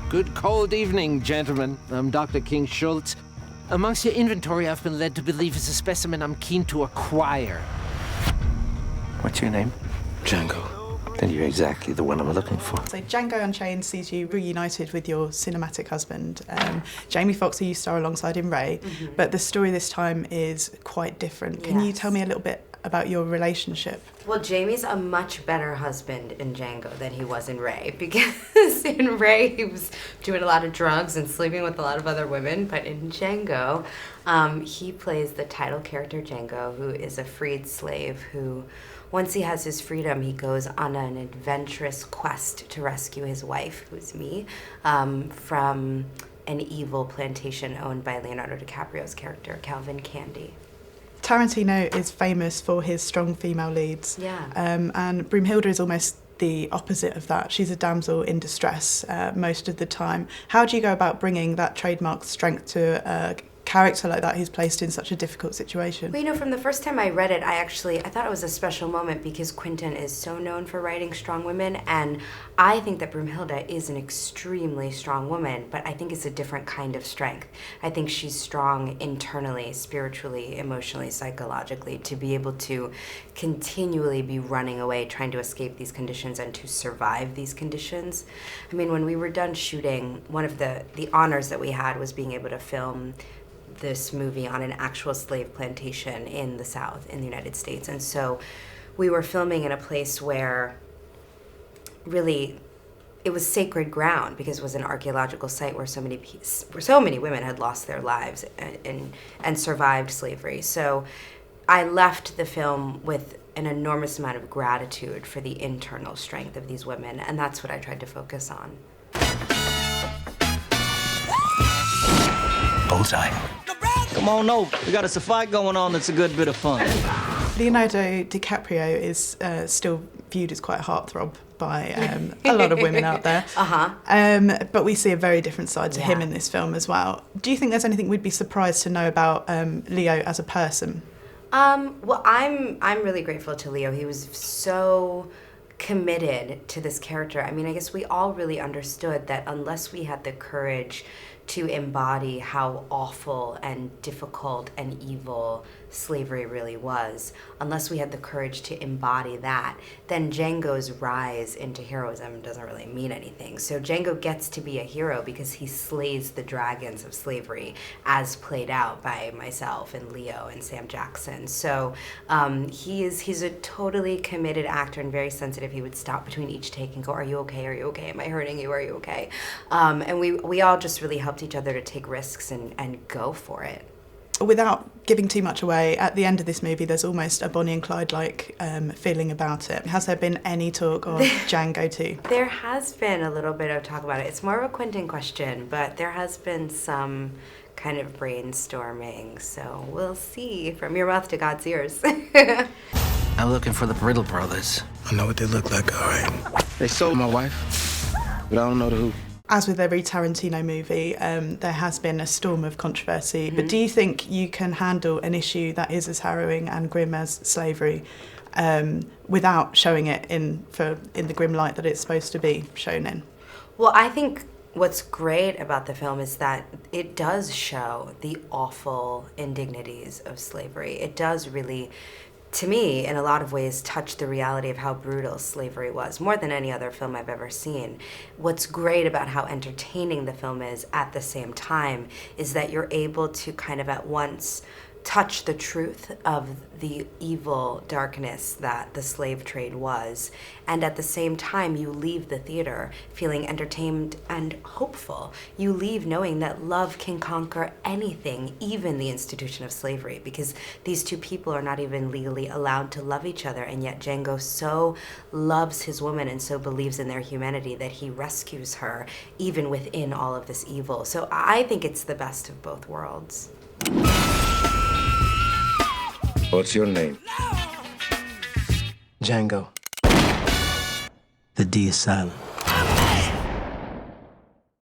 Good cold evening, gentlemen. I'm Dr. King Schultz. Amongst your inventory, I've been led to believe is a specimen I'm keen to acquire. What's your name? Django. Then you're exactly the one I'm looking for. So Django Unchained sees you reunited with your cinematic husband, Jamie Foxx, who you star alongside in Ray, but the story this time is quite different. Can you tell me a little bit about your relationship? Well, Jamie's a much better husband in Django than he was in Ray, because in Ray he was doing a lot of drugs and sleeping with a lot of other women, but in Django, he plays the title character Django, who is a freed slave who, once he has his freedom, he goes on an adventurous quest to rescue his wife, who's me, from an evil plantation owned by Leonardo DiCaprio's character, Calvin Candy. Tarantino is famous for his strong female leads. Yeah. And Broomhilda is almost the opposite of that. She's a damsel in distress most of the time. How do you go about bringing that trademark strength to a character like that who's placed in such a difficult situation? Well, you know, from the first time I read it, I thought it was a special moment because Quentin is so known for writing strong women, and I think that Broomhilda is an extremely strong woman, but I think it's a different kind of strength. I think she's strong internally, spiritually, emotionally, psychologically, to be able to continually be running away, trying to escape these conditions and to survive these conditions. I mean, when we were done shooting, one of the honors that we had was being able to film this movie on an actual slave plantation in the South, in the United States. And so we were filming in a place where really it was sacred ground because it was an archaeological site where so many women had lost their lives and survived slavery. So I left the film with an enormous amount of gratitude for the internal strength of these women, and that's what I tried to focus on. Bullseye. Come on over. We got us a fight going on that's a good bit of fun. Leonardo DiCaprio is still viewed as quite a heartthrob by a lot of women out there. But we see a very different side to him in this film as well. Do you think there's anything we'd be surprised to know about Leo as a person? Well, I'm really grateful to Leo. He was so committed to this character. I mean, I guess we all really understood that unless we had the courage to embody how awful and difficult and evil slavery really was, unless we had the courage to embody that, then Django's rise into heroism doesn't really mean anything. So Django gets to be a hero because he slays the dragons of slavery as played out by myself and Leo and Sam Jackson. So he's a totally committed actor and very sensitive. He would stop between each take and go, "Are you okay? Are you okay? Am I hurting you? Are you okay?" And we all just really helped each other to take risks and go for it. Without giving too much away, at the end of this movie there's almost a Bonnie and Clyde-like feeling about it. Has there been any talk of Django 2? There has been a little bit of talk about it. It's more of a Quentin question, but there has been some kind of brainstorming, so we'll see. From your mouth to God's ears. I'm looking for the Brittle brothers. I know what they look like, all right. They sold my wife, but I don't know the who. As with every Tarantino movie, there has been a storm of controversy, but do you think you can handle an issue that is as harrowing and grim as slavery without showing it in the grim light that it's supposed to be shown in? Well, I think what's great about the film is that it does show the awful indignities of slavery. It does really, to me, in a lot of ways, touch the reality of how brutal slavery was, more than any other film I've ever seen. What's great about how entertaining the film is at the same time is that you're able to kind of at once touch the truth of the evil darkness that the slave trade was, and at the same time you leave the theater feeling entertained and hopeful. You leave knowing that love can conquer anything, even the institution of slavery, because these two people are not even legally allowed to love each other, and yet Django so loves his woman and so believes in their humanity that he rescues her even within all of this evil. So I think it's the best of both worlds. What's your name? Django. The D is silent.